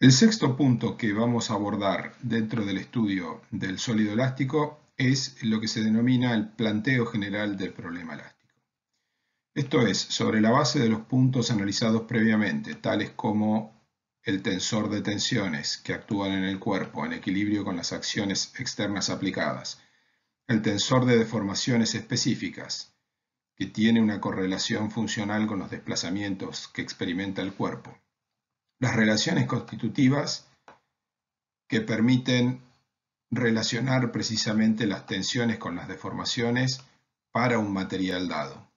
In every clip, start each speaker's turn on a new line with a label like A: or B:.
A: El sexto punto que vamos a abordar dentro del estudio del sólido elástico es lo que se denomina el planteo general del problema elástico. Esto es, sobre la base de los puntos analizados previamente, tales como el tensor de tensiones que actúan en el cuerpo en equilibrio con las acciones externas aplicadas, el tensor de deformaciones específicas, que tiene una correlación funcional con los desplazamientos que experimenta el cuerpo, las relaciones constitutivas que permiten relacionar precisamente las tensiones con las deformaciones para un material dado.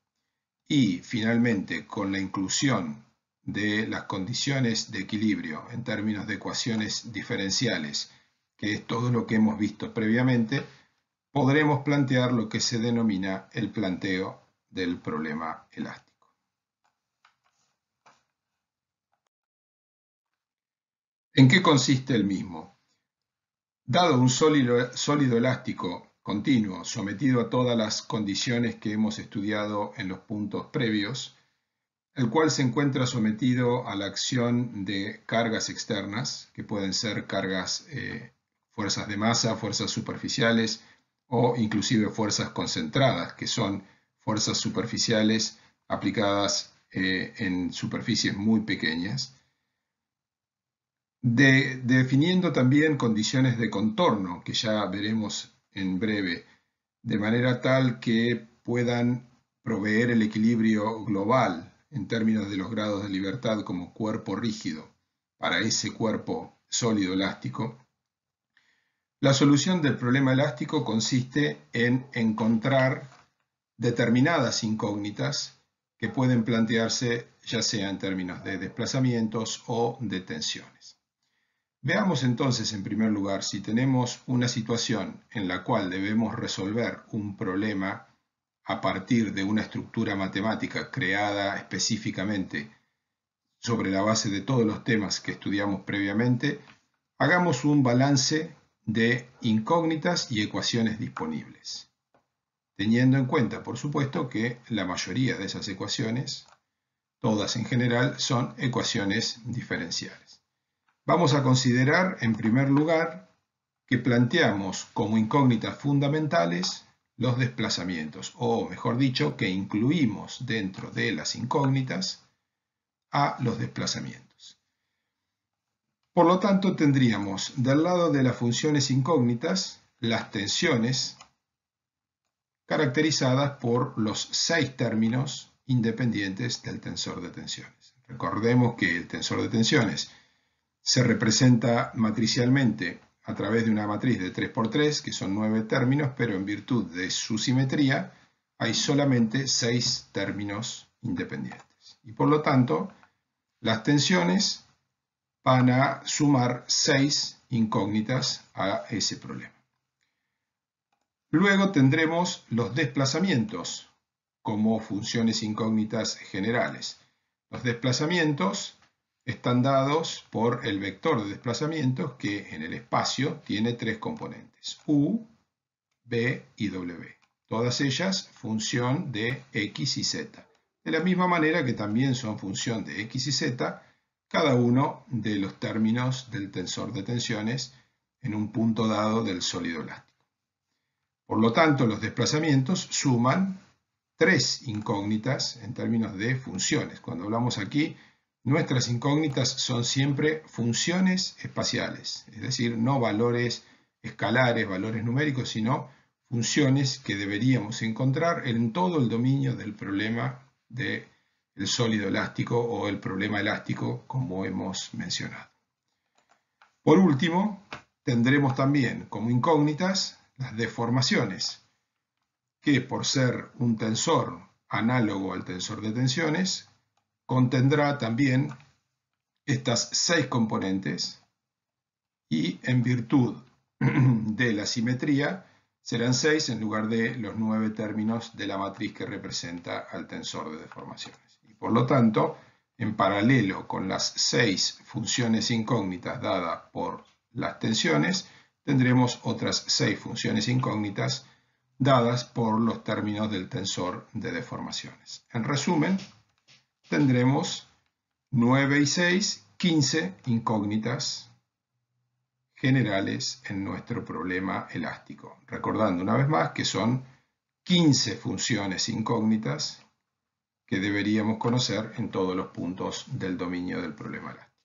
A: Y finalmente, con la inclusión de las condiciones de equilibrio en términos de ecuaciones diferenciales, que es todo lo que hemos visto previamente, podremos plantear lo que se denomina el planteo del problema elástico. ¿En qué consiste el mismo? Dado un sólido elástico continuo sometido a todas las condiciones que hemos estudiado en los puntos previos, el cual se encuentra sometido a la acción de cargas externas, que pueden ser cargas, fuerzas de masa, fuerzas superficiales o inclusive fuerzas concentradas, que son fuerzas superficiales aplicadas en superficies muy pequeñas. Definiendo también condiciones de contorno, que ya veremos en breve, de manera tal que puedan proveer el equilibrio global en términos de los grados de libertad como cuerpo rígido para ese cuerpo sólido elástico. La solución del problema elástico consiste en encontrar determinadas incógnitas que pueden plantearse ya sea en términos de desplazamientos o de tensiones. Veamos entonces en primer lugar si tenemos una situación en la cual debemos resolver un problema a partir de una estructura matemática creada específicamente sobre la base de todos los temas que estudiamos previamente, hagamos un balance de incógnitas y ecuaciones disponibles, teniendo en cuenta, por supuesto, que la mayoría de esas ecuaciones, todas en general, son ecuaciones diferenciales. Vamos a considerar, en primer lugar, que planteamos como incógnitas fundamentales los desplazamientos, o mejor dicho, que incluimos dentro de las incógnitas a los desplazamientos. Por lo tanto, tendríamos del lado de las funciones incógnitas las tensiones caracterizadas por los 6 términos independientes del tensor de tensiones. Recordemos que el tensor de tensiones se representa matricialmente a través de una matriz de 3×3, que son 9 términos, pero en virtud de su simetría hay solamente 6 términos independientes. Y por lo tanto, las tensiones van a sumar 6 incógnitas a ese problema. Luego tendremos los desplazamientos como funciones incógnitas generales. Los desplazamientos están dados por el vector de desplazamientos que en el espacio tiene 3 componentes, u, v y w. Todas ellas función de x y z. De la misma manera que también son función de x y z cada uno de los términos del tensor de tensiones en un punto dado del sólido elástico. Por lo tanto, los desplazamientos suman 3 incógnitas en términos de funciones. Cuando hablamos aquí, nuestras incógnitas son siempre funciones espaciales, es decir, no valores escalares, valores numéricos, sino funciones que deberíamos encontrar en todo el dominio del problema del sólido elástico o el problema elástico, como hemos mencionado. Por último, tendremos también como incógnitas las deformaciones, que por ser un tensor análogo al tensor de tensiones, contendrá también estas 6 componentes y en virtud de la simetría serán 6 en lugar de los 9 términos de la matriz que representa al tensor de deformaciones. Y por lo tanto, en paralelo con las 6 funciones incógnitas dadas por las tensiones, tendremos otras 6 funciones incógnitas dadas por los términos del tensor de deformaciones. En resumen, tendremos 9 y 6 15 incógnitas generales en nuestro problema elástico. Recordando una vez más que son 15 funciones incógnitas que deberíamos conocer en todos los puntos del dominio del problema elástico.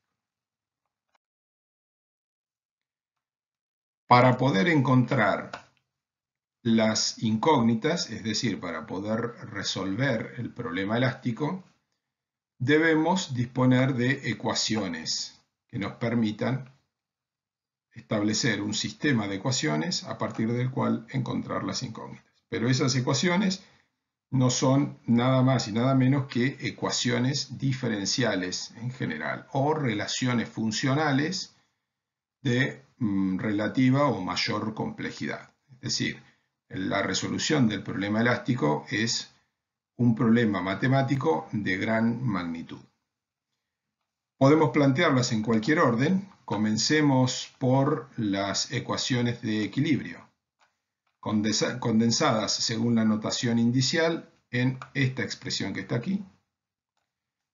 A: Para poder encontrar las incógnitas, es decir, para poder resolver el problema elástico, debemos disponer de ecuaciones que nos permitan establecer un sistema de ecuaciones a partir del cual encontrar las incógnitas. Pero esas ecuaciones no son nada más y nada menos que ecuaciones diferenciales en general o relaciones funcionales de relativa o mayor complejidad. Es decir, la resolución del problema elástico es un problema matemático de gran magnitud. Podemos plantearlas en cualquier orden. Comencemos por las ecuaciones de equilibrio, condensadas según la notación inicial en esta expresión que está aquí,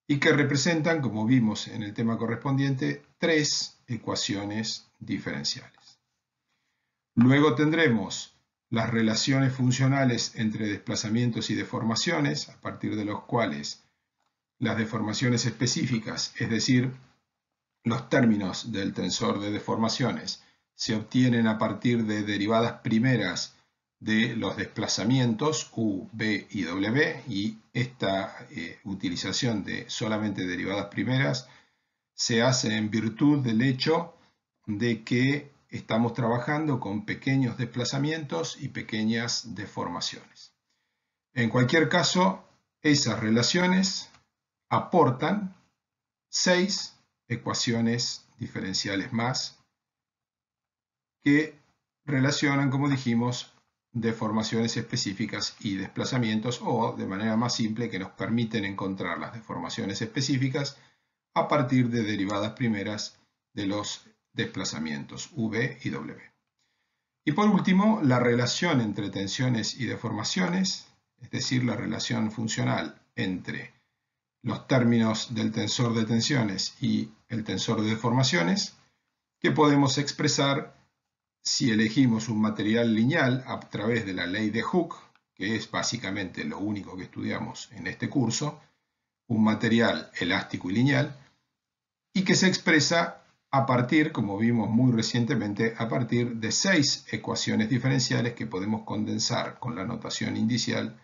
A: y que representan, como vimos en el tema correspondiente, tres ecuaciones diferenciales. Luego tendremos las relaciones funcionales entre desplazamientos y deformaciones, a partir de los cuales las deformaciones específicas, es decir, los términos del tensor de deformaciones, se obtienen a partir de derivadas primeras de los desplazamientos U, V y W, y esta utilización de solamente derivadas primeras se hace en virtud del hecho de que estamos trabajando con pequeños desplazamientos y pequeñas deformaciones. En cualquier caso, esas relaciones aportan 6 ecuaciones diferenciales más que relacionan, como dijimos, deformaciones específicas y desplazamientos, o de manera más simple, que nos permiten encontrar las deformaciones específicas a partir de derivadas primeras de los desplazamientos V y W. Y por último, la relación entre tensiones y deformaciones, es decir, la relación funcional entre los términos del tensor de tensiones y el tensor de deformaciones, que podemos expresar si elegimos un material lineal a través de la ley de Hooke, que es básicamente lo único que estudiamos en este curso, un material elástico y lineal, y que se expresa a partir, como vimos muy recientemente, a partir de 6 ecuaciones diferenciales que podemos condensar con la notación inicial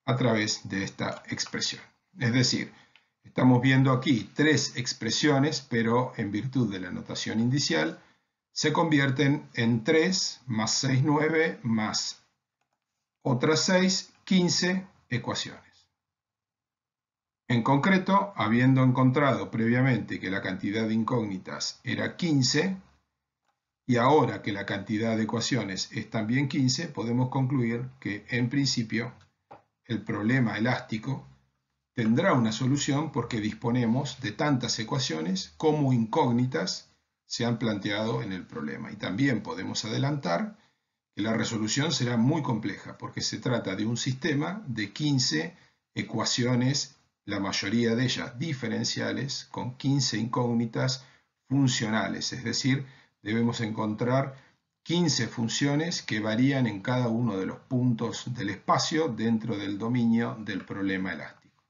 A: a través de esta expresión. Es decir, estamos viendo aquí 3 expresiones, pero en virtud de la notación inicial, se convierten en 3 más 6, 9, más otras 6, 15 ecuaciones. En concreto, habiendo encontrado previamente que la cantidad de incógnitas era 15, y ahora que la cantidad de ecuaciones es también 15, podemos concluir que, en principio, el problema elástico tendrá una solución porque disponemos de tantas ecuaciones como incógnitas se han planteado en el problema. Y también podemos adelantar que la resolución será muy compleja porque se trata de un sistema de 15 ecuaciones, la mayoría de ellas diferenciales, con 15 incógnitas funcionales, es decir, debemos encontrar 15 funciones que varían en cada uno de los puntos del espacio dentro del dominio del problema elástico.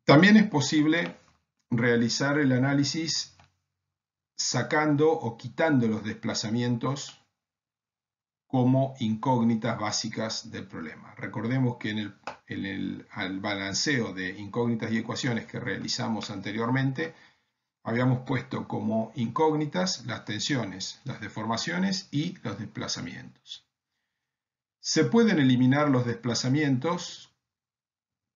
A: También es posible realizar el análisis sacando o quitando los desplazamientos como incógnitas básicas del problema. Recordemos que en el balanceo de incógnitas y ecuaciones que realizamos anteriormente, habíamos puesto como incógnitas las tensiones, las deformaciones y los desplazamientos. Se pueden eliminar los desplazamientos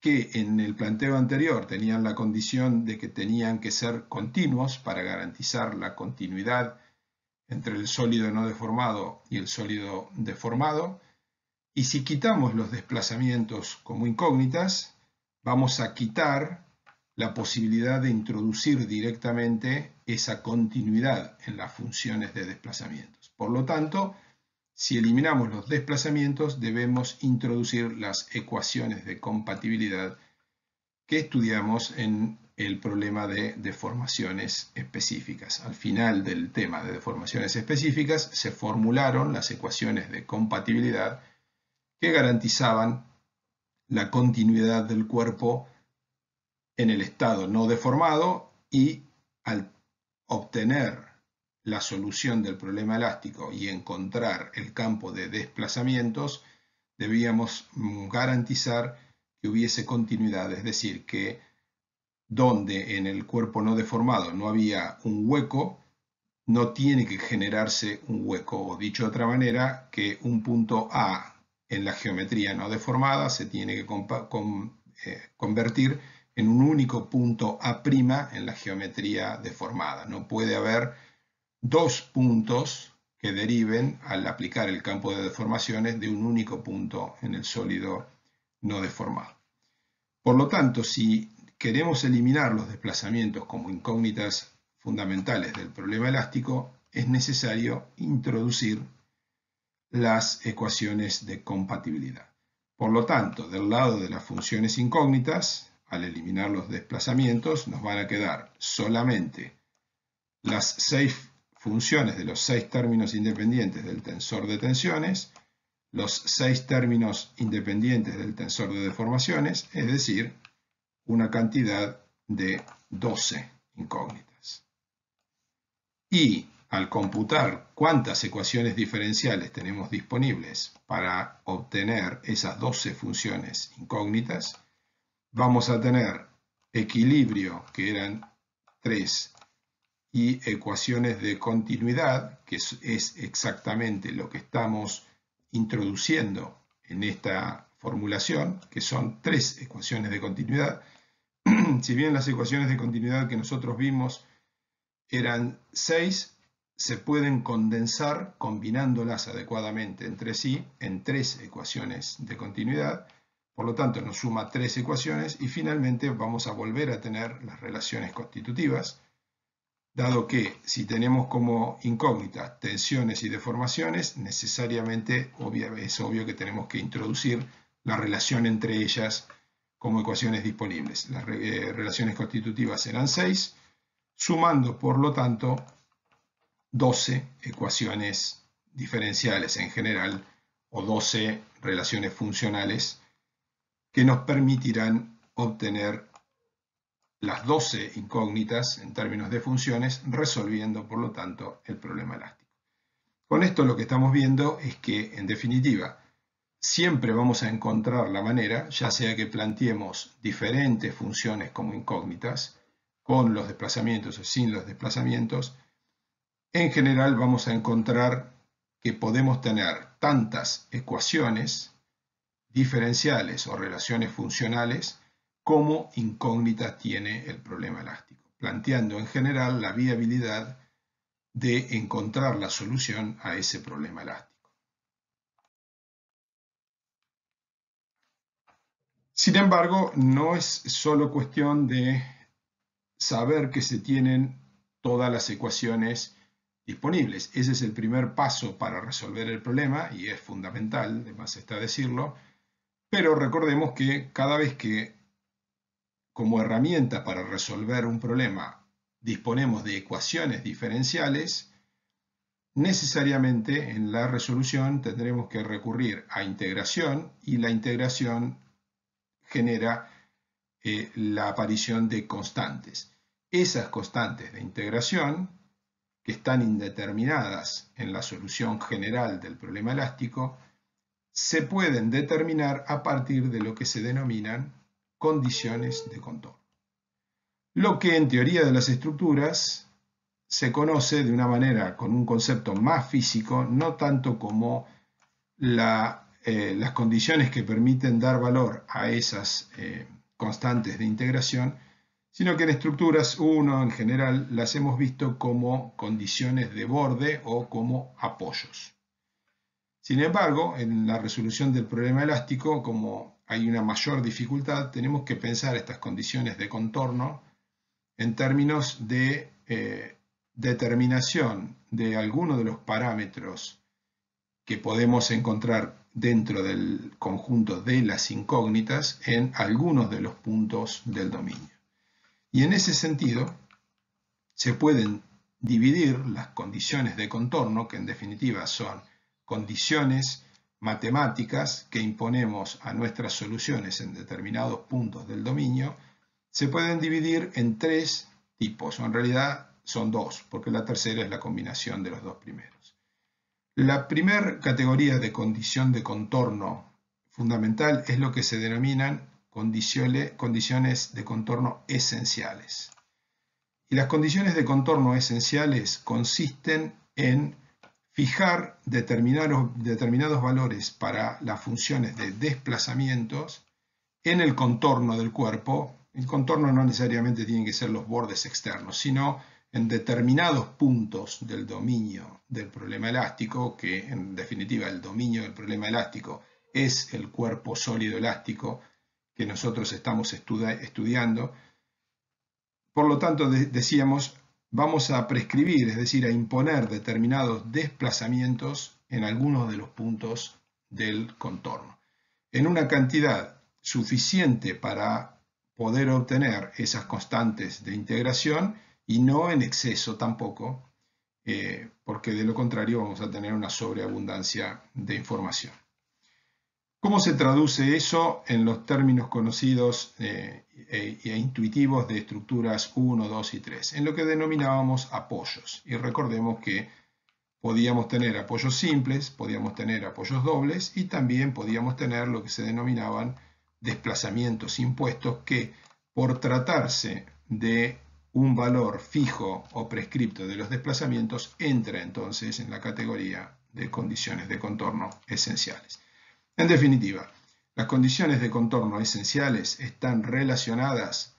A: que en el planteo anterior tenían la condición de que tenían que ser continuos para garantizar la continuidad entre el sólido no deformado y el sólido deformado, y si quitamos los desplazamientos como incógnitas, vamos a quitar la posibilidad de introducir directamente esa continuidad en las funciones de desplazamientos. Por lo tanto, si eliminamos los desplazamientos, debemos introducir las ecuaciones de compatibilidad que estudiamos en el problema de deformaciones específicas. Al final del tema de deformaciones específicas se formularon las ecuaciones de compatibilidad que garantizaban la continuidad del cuerpo en el estado no deformado, y al obtener la solución del problema elástico y encontrar el campo de desplazamientos, debíamos garantizar que hubiese continuidad, es decir, que donde en el cuerpo no deformado no había un hueco, no tiene que generarse un hueco, o dicho de otra manera, que un punto A en la geometría no deformada se tiene que convertir en un único punto A' en la geometría deformada. No puede haber dos puntos que deriven al aplicar el campo de deformaciones de un único punto en el sólido no deformado. Por lo tanto, si queremos eliminar los desplazamientos como incógnitas fundamentales del problema elástico, es necesario introducir las ecuaciones de compatibilidad. Por lo tanto, del lado de las funciones incógnitas, al eliminar los desplazamientos, nos van a quedar solamente las 6 funciones de los 6 términos independientes del tensor de tensiones, los 6 términos independientes del tensor de deformaciones, es decir, una cantidad de 12 incógnitas. Y al computar cuántas ecuaciones diferenciales tenemos disponibles para obtener esas 12 funciones incógnitas, vamos a tener equilibrio, que eran 3, y ecuaciones de continuidad, que es exactamente lo que estamos introduciendo en esta formulación, que son 3 ecuaciones de continuidad. Si bien las ecuaciones de continuidad que nosotros vimos eran 6, se pueden condensar combinándolas adecuadamente entre sí en 3 ecuaciones de continuidad. Por lo tanto, nos suma 3 ecuaciones y finalmente vamos a volver a tener las relaciones constitutivas, dado que si tenemos como incógnitas tensiones y deformaciones, necesariamente es obvio que tenemos que introducir la relación entre ellas como ecuaciones disponibles. Las relaciones constitutivas eran 6, sumando por lo tanto 12 ecuaciones diferenciales en general, o 12 relaciones funcionales, que nos permitirán obtener las 12 incógnitas en términos de funciones, resolviendo por lo tanto el problema elástico. Con esto lo que estamos viendo es que, en definitiva, siempre vamos a encontrar la manera, ya sea que planteemos diferentes funciones como incógnitas, con los desplazamientos o sin los desplazamientos, en general vamos a encontrar que podemos tener tantas ecuaciones diferenciales o relaciones funcionales como incógnitas tiene el problema elástico, planteando en general la viabilidad de encontrar la solución a ese problema elástico. Sin embargo, no es solo cuestión de saber que se tienen todas las ecuaciones disponibles. Ese es el primer paso para resolver el problema y es fundamental, además está decirlo, pero recordemos que cada vez que como herramienta para resolver un problema disponemos de ecuaciones diferenciales, necesariamente en la resolución tendremos que recurrir a integración, y la integración genera la aparición de constantes. Esas constantes de integración, que están indeterminadas en la solución general del problema elástico, se pueden determinar a partir de lo que se denominan condiciones de contorno. Lo que en teoría de las estructuras se conoce de una manera, con un concepto más físico, no tanto como las condiciones que permiten dar valor a esas constantes de integración, sino que en estructuras 1 en general las hemos visto como condiciones de borde o como apoyos. Sin embargo, en la resolución del problema elástico, como hay una mayor dificultad, tenemos que pensar estas condiciones de contorno en términos de determinación de algunos de los parámetros que podemos encontrar dentro del conjunto de las incógnitas en algunos de los puntos del dominio. Y en ese sentido, se pueden dividir las condiciones de contorno, que en definitiva son condiciones matemáticas que imponemos a nuestras soluciones en determinados puntos del dominio, se pueden dividir en tres tipos, o en realidad son dos, porque la tercera es la combinación de los dos primeros. La primera categoría de condición de contorno fundamental es lo que se denominan condiciones de contorno esenciales. Y las condiciones de contorno esenciales consisten en fijar determinados valores para las funciones de desplazamientos en el contorno del cuerpo. El contorno no necesariamente tienen que ser los bordes externos, sino en determinados puntos del dominio del problema elástico, que en definitiva el dominio del problema elástico es el cuerpo sólido elástico que nosotros estamos estudiando. Por lo tanto, decíamos, vamos a prescribir, es decir, a imponer determinados desplazamientos en algunos de los puntos del contorno, en una cantidad suficiente para poder obtener esas constantes de integración y no en exceso tampoco, porque de lo contrario vamos a tener una sobreabundancia de información. ¿Cómo se traduce eso en los términos conocidos e intuitivos de estructuras 1, 2 y 3? En lo que denominábamos apoyos. Y recordemos que podíamos tener apoyos simples, podíamos tener apoyos dobles y también podíamos tener lo que se denominaban desplazamientos impuestos, que por tratarse de un valor fijo o prescripto de los desplazamientos entra entonces en la categoría de condiciones de contorno esenciales. En definitiva, las condiciones de contorno esenciales están relacionadas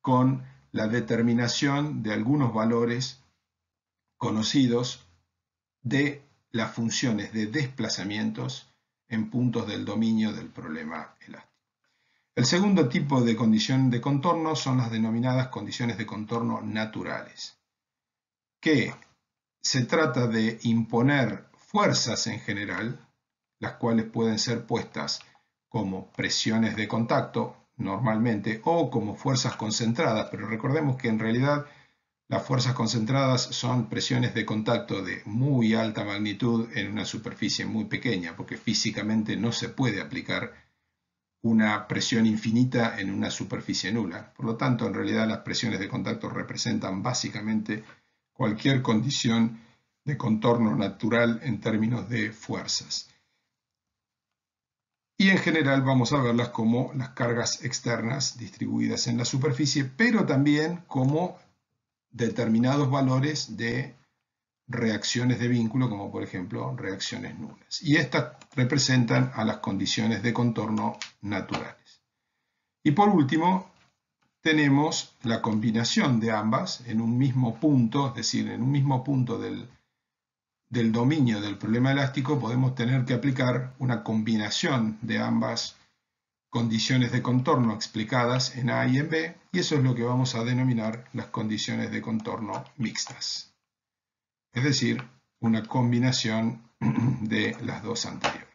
A: con la determinación de algunos valores conocidos de las funciones de desplazamientos en puntos del dominio del problema elástico. El segundo tipo de condición de contorno son las denominadas condiciones de contorno naturales, que se trata de imponer fuerzas en general, las cuales pueden ser puestas como presiones de contacto normalmente o como fuerzas concentradas, pero recordemos que en realidad las fuerzas concentradas son presiones de contacto de muy alta magnitud en una superficie muy pequeña, porque físicamente no se puede aplicar una presión infinita en una superficie nula. Por lo tanto, en realidad las presiones de contacto representan básicamente cualquier condición de contorno natural en términos de fuerzas. Y en general vamos a verlas como las cargas externas distribuidas en la superficie, pero también como determinados valores de reacciones de vínculo, como por ejemplo reacciones nulas. Y estas representan a las condiciones de contorno naturales. Y por último, tenemos la combinación de ambas en un mismo punto, es decir, en un mismo punto del dominio del problema elástico podemos tener que aplicar una combinación de ambas condiciones de contorno explicadas en A y en B, y eso es lo que vamos a denominar las condiciones de contorno mixtas. Es decir, una combinación de las dos anteriores.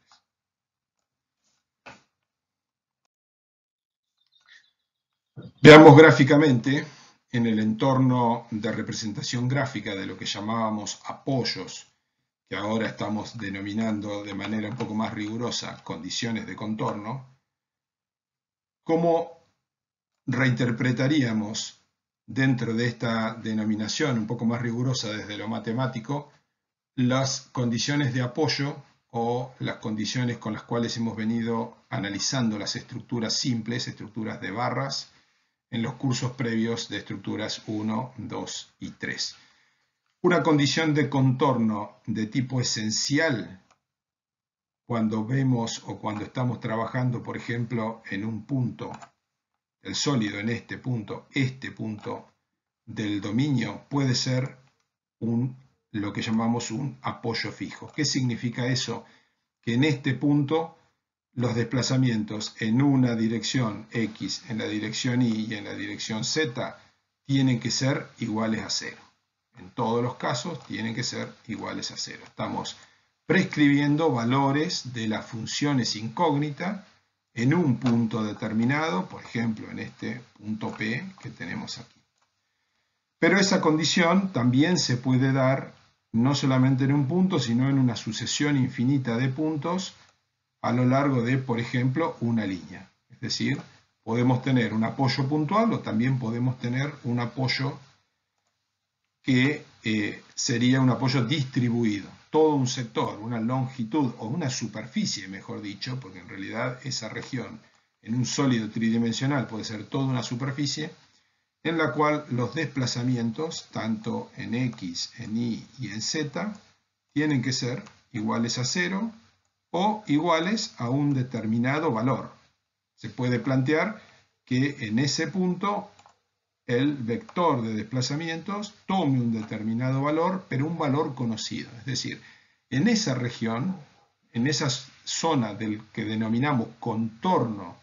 A: Veamos gráficamente en el entorno de representación gráfica de lo que llamábamos apoyos, que ahora estamos denominando de manera un poco más rigurosa condiciones de contorno, cómo reinterpretaríamos dentro de esta denominación un poco más rigurosa desde lo matemático las condiciones de apoyo o las condiciones con las cuales hemos venido analizando las estructuras simples, estructuras de barras, en los cursos previos de estructuras 1, 2 y 3. Una condición de contorno de tipo esencial, cuando vemos o cuando estamos trabajando, por ejemplo, en un punto del sólido, en este punto del dominio, puede ser lo que llamamos un apoyo fijo. ¿Qué significa eso? Que en este punto los desplazamientos en una dirección X, en la dirección Y y en la dirección Z tienen que ser iguales a 0. En todos los casos tienen que ser iguales a 0. Estamos prescribiendo valores de las funciones incógnitas en un punto determinado, por ejemplo en este punto P que tenemos aquí. Pero esa condición también se puede dar no solamente en un punto, sino en una sucesión infinita de puntos a lo largo de, por ejemplo, una línea. Es decir, podemos tener un apoyo puntual o también podemos tener un apoyo que sería un apoyo distribuido. Todo un sector, una longitud o una superficie, mejor dicho, porque en realidad esa región en un sólido tridimensional puede ser toda una superficie, en la cual los desplazamientos, tanto en X, en Y y en Z, tienen que ser iguales a 0 o iguales a un determinado valor. Se puede plantear que en ese punto el vector de desplazamientos tome un determinado valor, pero un valor conocido. Es decir, en esa región, en esa zona del que denominamos contorno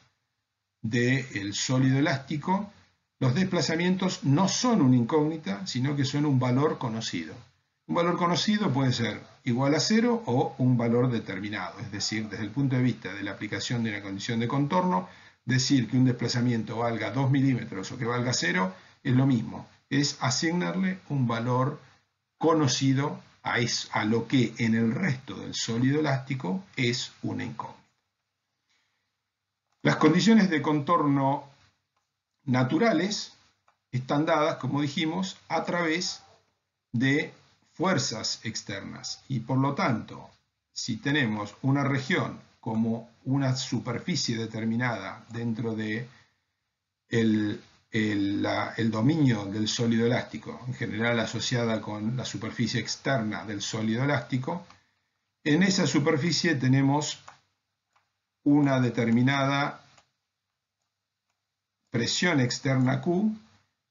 A: del sólido elástico, los desplazamientos no son una incógnita, sino que son un valor conocido. Un valor conocido puede ser igual a 0 o un valor determinado. Es decir, desde el punto de vista de la aplicación de una condición de contorno, decir que un desplazamiento valga 2 milímetros o que valga 0 es lo mismo. Es asignarle un valor conocido a lo que en el resto del sólido elástico es una incógnita. Las condiciones de contorno naturales están dadas, como dijimos, a través de fuerzas externas y por lo tanto, si tenemos una región como una superficie determinada dentro de el dominio del sólido elástico, en general asociada con la superficie externa del sólido elástico, en esa superficie tenemos una determinada presión externa Q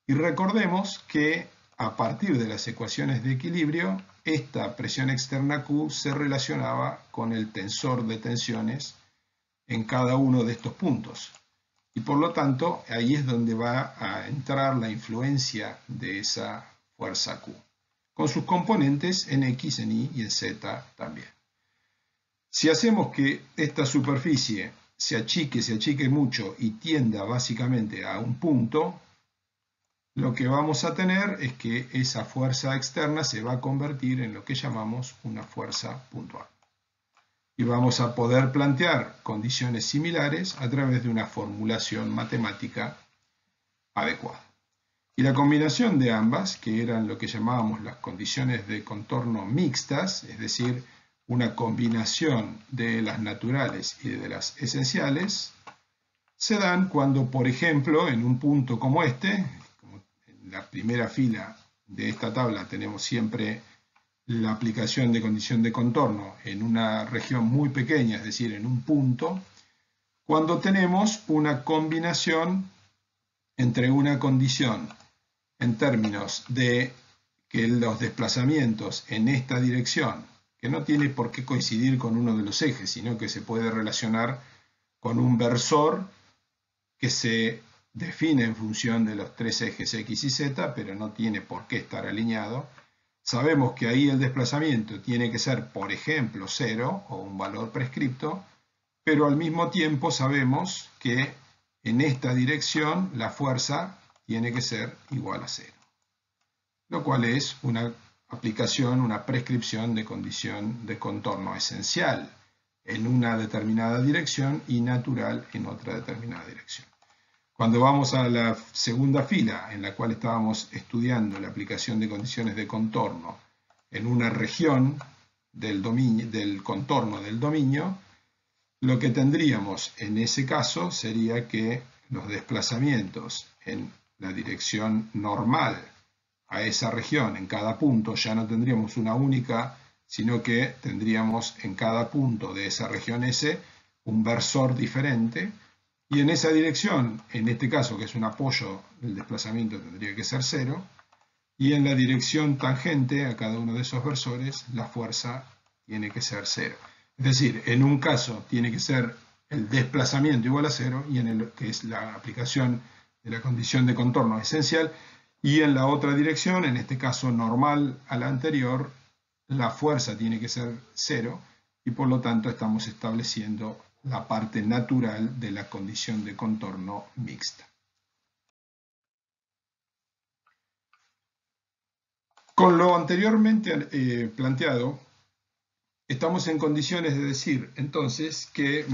A: y recordemos que a partir de las ecuaciones de equilibrio esta presión externa Q se relacionaba con el tensor de tensiones en cada uno de estos puntos y por lo tanto ahí es donde va a entrar la influencia de esa fuerza Q con sus componentes en X, en Y y en Z también. Si hacemos que esta superficie se achique mucho y tienda básicamente a un punto, lo que vamos a tener es que esa fuerza externa se va a convertir en lo que llamamos una fuerza puntual. Y vamos a poder plantear condiciones similares a través de una formulación matemática adecuada. Y la combinación de ambas, que eran lo que llamábamos las condiciones de contorno mixtas, es decir, una combinación de las naturales y de las esenciales, se dan cuando, por ejemplo, en un punto como este, como en la primera fila de esta tabla tenemos siempre la aplicación de condición de contorno en una región muy pequeña, es decir, en un punto, cuando tenemos una combinación entre una condición en términos de que los desplazamientos en esta dirección, que no tiene por qué coincidir con uno de los ejes, sino que se puede relacionar con un versor que se define en función de los tres ejes X y Z, pero no tiene por qué estar alineado. Sabemos que ahí el desplazamiento tiene que ser, por ejemplo, 0 o un valor prescripto, pero al mismo tiempo sabemos que en esta dirección la fuerza tiene que ser igual a 0, lo cual es una aplicación, una prescripción de condición de contorno esencial en una determinada dirección y natural en otra determinada dirección. Cuando vamos a la segunda fila, en la cual estábamos estudiando la aplicación de condiciones de contorno en una región del contorno del dominio, lo que tendríamos en ese caso sería que los desplazamientos en la dirección normal a esa región en cada punto ya no tendríamos una única, sino que tendríamos en cada punto de esa región S un versor diferente y en esa dirección, en este caso que es un apoyo, el desplazamiento tendría que ser 0 y en la dirección tangente a cada uno de esos versores la fuerza tiene que ser 0. Es decir, en un caso tiene que ser el desplazamiento igual a 0 y en el que es la aplicación de la condición de contorno esencial y en la otra dirección, en este caso normal a la anterior, la fuerza tiene que ser 0 y por lo tanto estamos estableciendo la parte natural de la condición de contorno mixta. Con lo anteriormente planteado, estamos en condiciones de decir entonces que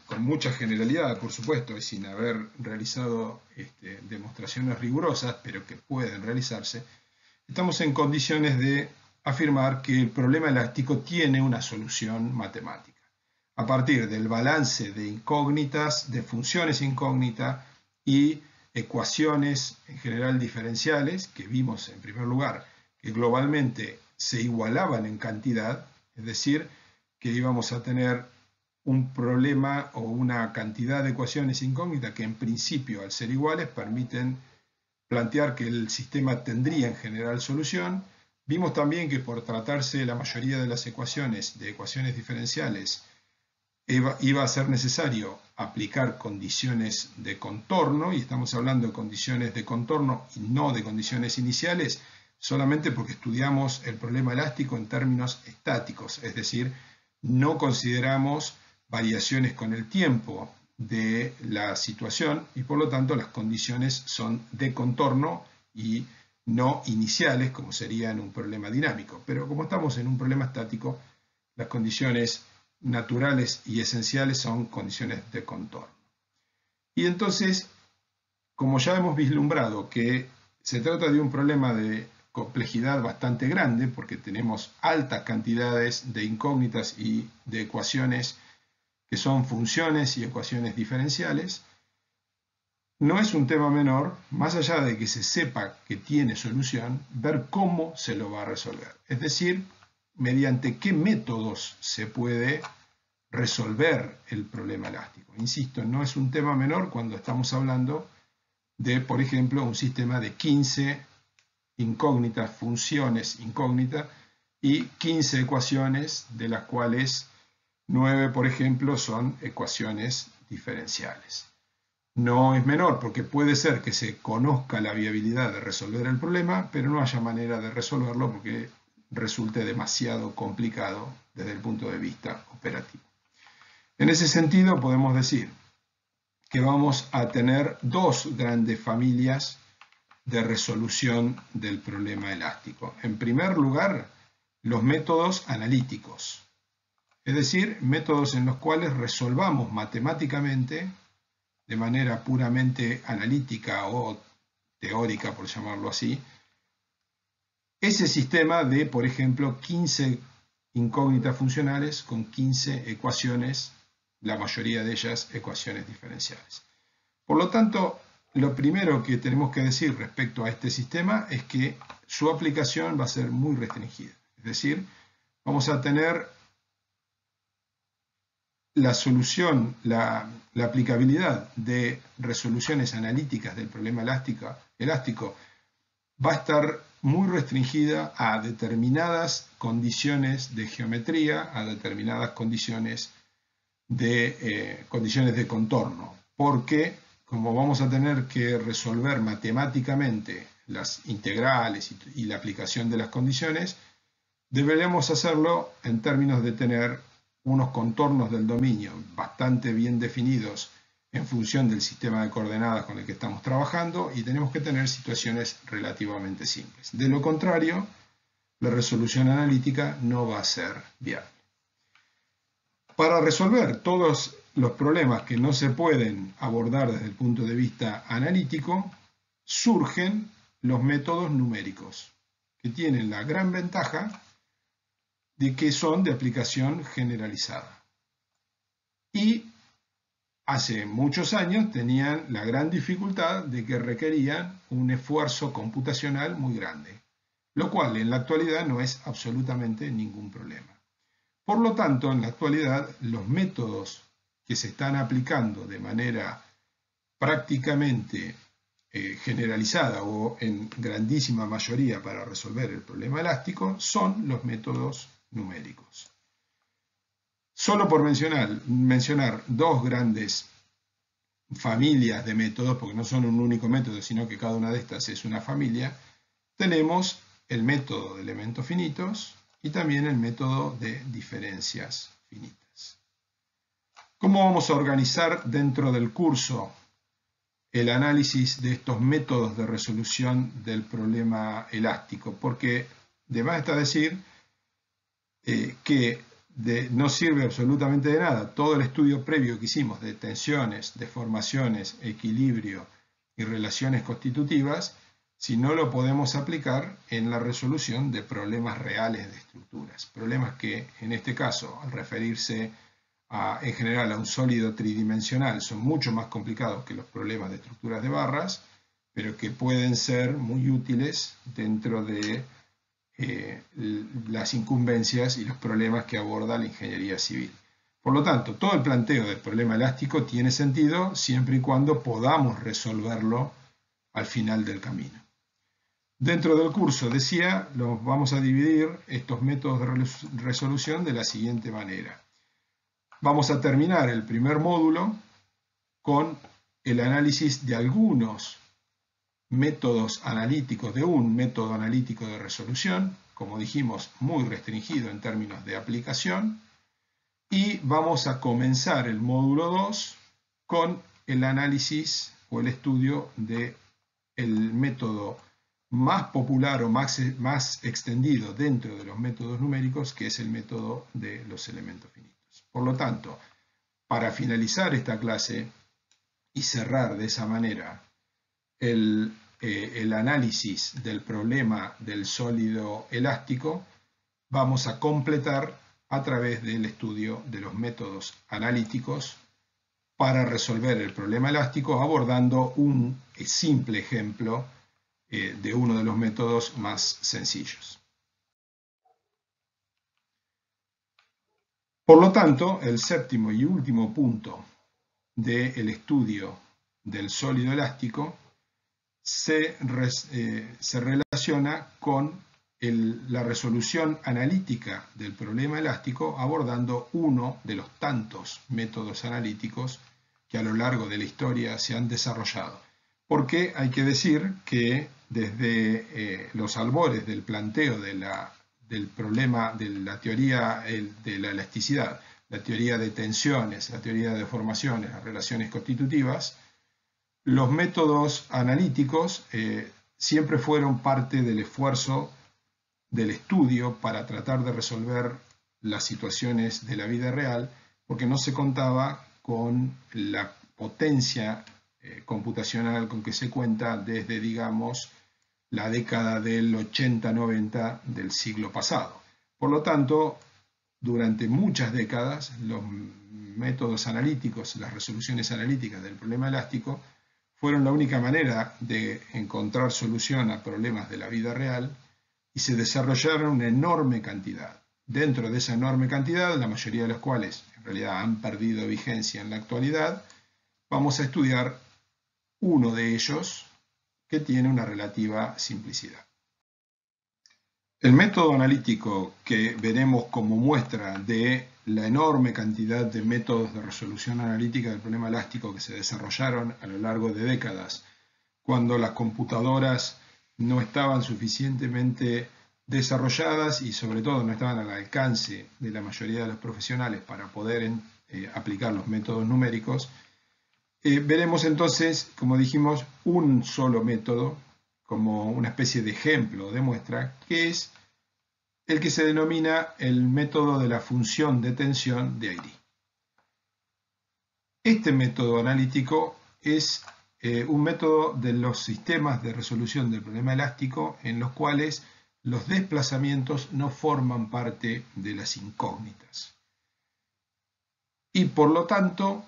A: con mucha generalidad, por supuesto, y sin haber realizado demostraciones rigurosas, pero que pueden realizarse, estamos en condiciones de afirmar que el problema elástico tiene una solución matemática. A partir del balance de incógnitas, de funciones incógnitas y ecuaciones en general diferenciales, que vimos en primer lugar que globalmente se igualaban en cantidad, es decir, que íbamos a tener un problema o una cantidad de ecuaciones incógnitas que en principio al ser iguales permiten plantear que el sistema tendría en general solución. Vimos también que por tratarse la mayoría de las ecuaciones de ecuaciones diferenciales iba a ser necesario aplicar condiciones de contorno, y estamos hablando de condiciones de contorno y no de condiciones iniciales, solamente porque estudiamos el problema elástico en términos estáticos, es decir, no consideramos variaciones con el tiempo de la situación y por lo tanto las condiciones son de contorno y no iniciales como sería en un problema dinámico. Pero como estamos en un problema estático, las condiciones naturales y esenciales son condiciones de contorno. Y entonces, como ya hemos vislumbrado que se trata de un problema de complejidad bastante grande, porque tenemos altas cantidades de incógnitas y de ecuaciones que son funciones y ecuaciones diferenciales, no es un tema menor, más allá de que se sepa que tiene solución, ver cómo se lo va a resolver. Es decir, mediante qué métodos se puede resolver el problema elástico. Insisto, no es un tema menor cuando estamos hablando de, por ejemplo, un sistema de 15 incógnitas, funciones incógnitas, y 15 ecuaciones, de las cuales 9, por ejemplo, son ecuaciones diferenciales. No es menor porque puede ser que se conozca la viabilidad de resolver el problema, pero no haya manera de resolverlo porque resulte demasiado complicado desde el punto de vista operativo. En ese sentido, podemos decir que vamos a tener dos grandes familias de resolución del problema elástico. En primer lugar, los métodos analíticos, es decir, métodos en los cuales resolvamos matemáticamente, de manera puramente analítica o teórica, por llamarlo así, ese sistema de, por ejemplo, 15 incógnitas funcionales con 15 ecuaciones, la mayoría de ellas ecuaciones diferenciales. Por lo tanto, lo primero que tenemos que decir respecto a este sistema es que su aplicación va a ser muy restringida. Es decir, vamos a tener la solución, la aplicabilidad de resoluciones analíticas del problema elástico va a estar muy restringida a determinadas condiciones de geometría, a determinadas condiciones de contorno, porque como vamos a tener que resolver matemáticamente las integrales y la aplicación de las condiciones, deberemos hacerlo en términos de tener unos contornos del dominio bastante bien definidos en función del sistema de coordenadas con el que estamos trabajando, y tenemos que tener situaciones relativamente simples. De lo contrario, la resolución analítica no va a ser viable. Para resolver todos los problemas que no se pueden abordar desde el punto de vista analítico, surgen los métodos numéricos, que tienen la gran ventaja de que son de aplicación generalizada. Y hace muchos años tenían la gran dificultad de que requerían un esfuerzo computacional muy grande, lo cual en la actualidad no es absolutamente ningún problema. Por lo tanto, en la actualidad, los métodos que se están aplicando de manera prácticamente generalizada o en grandísima mayoría para resolver el problema elástico son los métodos numéricos. Solo por mencionar dos grandes familias de métodos, porque no son un único método, sino que cada una de estas es una familia, tenemos el método de elementos finitos y también el método de diferencias finitas. ¿Cómo vamos a organizar dentro del curso el análisis de estos métodos de resolución del problema elástico? Porque de más está decir que no sirve absolutamente de nada todo el estudio previo que hicimos de tensiones, deformaciones, equilibrio y relaciones constitutivas si no lo podemos aplicar en la resolución de problemas reales de estructuras. Problemas que, en este caso, al referirse en general a un sólido tridimensional, son mucho más complicados que los problemas de estructuras de barras, pero que pueden ser muy útiles dentro de las incumbencias y los problemas que aborda la ingeniería civil. Por lo tanto, todo el planteo del problema elástico tiene sentido siempre y cuando podamos resolverlo al final del camino. Dentro del curso, decía, los vamos a dividir estos métodos de resolución de la siguiente manera. Vamos a terminar el primer módulo con el análisis de algunos métodos analíticos, de un método analítico de resolución, como dijimos, muy restringido en términos de aplicación, y vamos a comenzar el módulo 2 con el análisis o el estudio del método más popular o más extendido dentro de los métodos numéricos, que es el método de los elementos finitos. Por lo tanto, para finalizar esta clase y cerrar de esa manera el análisis del problema del sólido elástico, vamos a completar a través del estudio de los métodos analíticos para resolver el problema elástico, abordando un simple ejemplo de uno de los métodos más sencillos. Por lo tanto, el séptimo y último punto del estudio del sólido elástico se relaciona con la resolución analítica del problema elástico, abordando uno de los tantos métodos analíticos que a lo largo de la historia se han desarrollado. Porque hay que decir que desde los albores del planteo del problema de la teoría de la elasticidad, la teoría de tensiones, la teoría de deformaciones, las relaciones constitutivas, los métodos analíticos siempre fueron parte del esfuerzo del estudio para tratar de resolver las situaciones de la vida real, porque no se contaba con la potencia computacional con que se cuenta desde, digamos, la década del 80-90 del siglo pasado. Por lo tanto, durante muchas décadas, los métodos analíticos, las resoluciones analíticas del problema elástico, fueron la única manera de encontrar solución a problemas de la vida real y se desarrollaron una enorme cantidad. Dentro de esa enorme cantidad, la mayoría de las cuales en realidad han perdido vigencia en la actualidad, vamos a estudiar uno de ellos que tiene una relativa simplicidad. El método analítico que veremos como muestra de la enorme cantidad de métodos de resolución analítica del problema elástico que se desarrollaron a lo largo de décadas, cuando las computadoras no estaban suficientemente desarrolladas y sobre todo no estaban al alcance de la mayoría de los profesionales para poder aplicar los métodos numéricos, veremos entonces, como dijimos, un solo método como una especie de ejemplo de muestra, que es el que se denomina el método de la función de tensión de Airy. Este método analítico es un método de los sistemas de resolución del problema elástico en los cuales los desplazamientos no forman parte de las incógnitas. Y por lo tanto,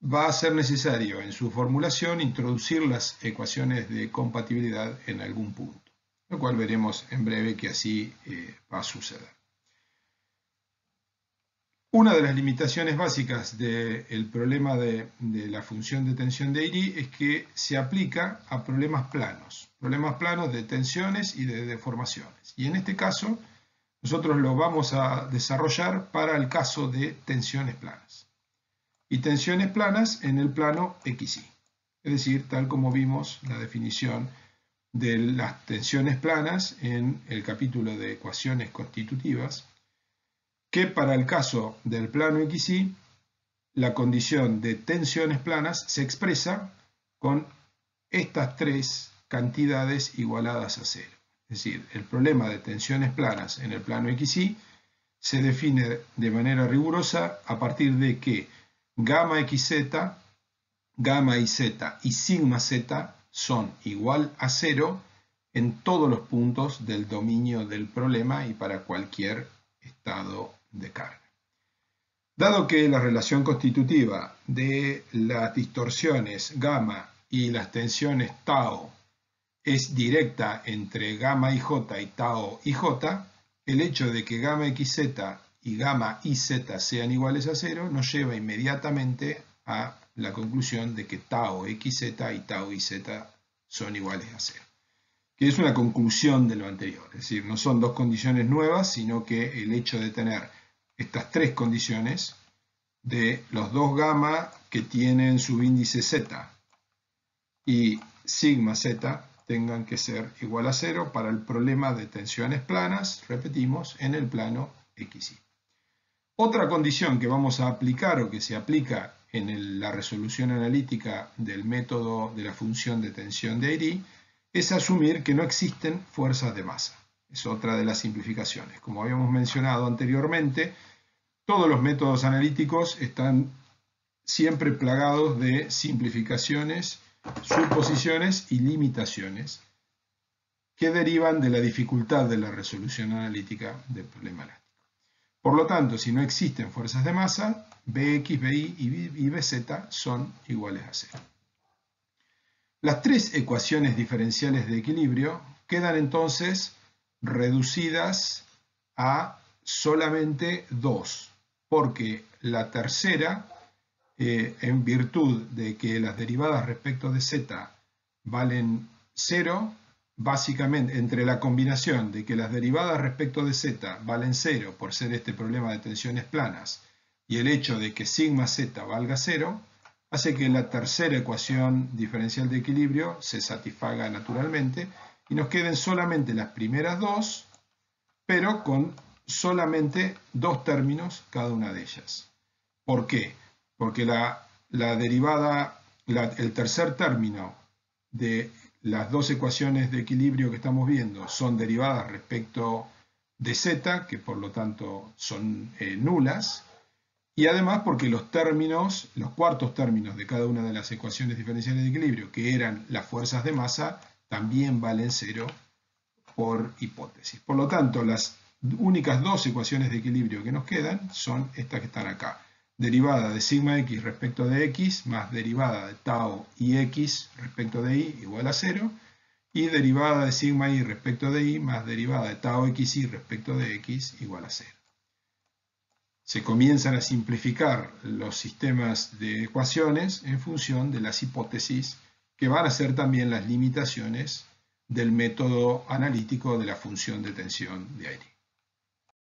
A: va a ser necesario en su formulación introducir las ecuaciones de compatibilidad en algún punto, lo cual veremos en breve que así va a suceder. Una de las limitaciones básicas del problema de la función de tensión de Airy es que se aplica a problemas planos de tensiones y de deformaciones. Y en este caso, nosotros lo vamos a desarrollar para el caso de tensiones planas. Y tensiones planas en el plano XY. Es decir, tal como vimos la definición de las tensiones planas en el capítulo de ecuaciones constitutivas, que para el caso del plano XY, la condición de tensiones planas se expresa con estas tres cantidades igualadas a cero. Es decir, el problema de tensiones planas en el plano XY se define de manera rigurosa a partir de que gamma XZ, gamma YZ y sigma Z son igual a cero en todos los puntos del dominio del problema y para cualquier estado de carga. Dado que la relación constitutiva de las distorsiones gamma y las tensiones tau es directa entre gamma IJ y tau IJ, el hecho de que gamma XZ y gamma YZ sean iguales a cero nos lleva inmediatamente a la conclusión de que tau XZ y tau YZ son iguales a cero, que es una conclusión de lo anterior. Es decir, no son dos condiciones nuevas, sino que el hecho de tener estas tres condiciones de los dos gamma que tienen subíndice Z y sigma Z tengan que ser igual a cero para el problema de tensiones planas, repetimos, en el plano XY. Otra condición que vamos a aplicar o que se aplica en la resolución analítica del método de la función de tensión de Airy es asumir que no existen fuerzas de masa. Es otra de las simplificaciones. Como habíamos mencionado anteriormente, todos los métodos analíticos están siempre plagados de simplificaciones, suposiciones y limitaciones que derivan de la dificultad de la resolución analítica del problema elástico. Por lo tanto, si no existen fuerzas de masa, Bx, Bi y Bz son iguales a cero. Las tres ecuaciones diferenciales de equilibrio quedan entonces reducidas a solamente dos, porque la tercera, en virtud de que las derivadas respecto de z valen cero, básicamente entre la combinación de que las derivadas respecto de z valen cero por ser este problema de tensiones planas y el hecho de que sigma z valga cero, hace que la tercera ecuación diferencial de equilibrio se satisfaga naturalmente y nos queden solamente las primeras dos, pero con solamente dos términos cada una de ellas. ¿Por qué? Porque el tercer término de las dos ecuaciones de equilibrio que estamos viendo son derivadas respecto de z, que por lo tanto son nulas, y además porque los cuartos términos de cada una de las ecuaciones diferenciales de equilibrio, que eran las fuerzas de masa, también valen cero por hipótesis. Por lo tanto, las únicas dos ecuaciones de equilibrio que nos quedan son estas que están acá. Derivada de sigma x respecto de x más derivada de tau y x respecto de y igual a cero, y derivada de sigma y respecto de y más derivada de tau xy respecto de x igual a cero. Se comienzan a simplificar los sistemas de ecuaciones en función de las hipótesis que van a ser también las limitaciones del método analítico de la función de tensión de Airy.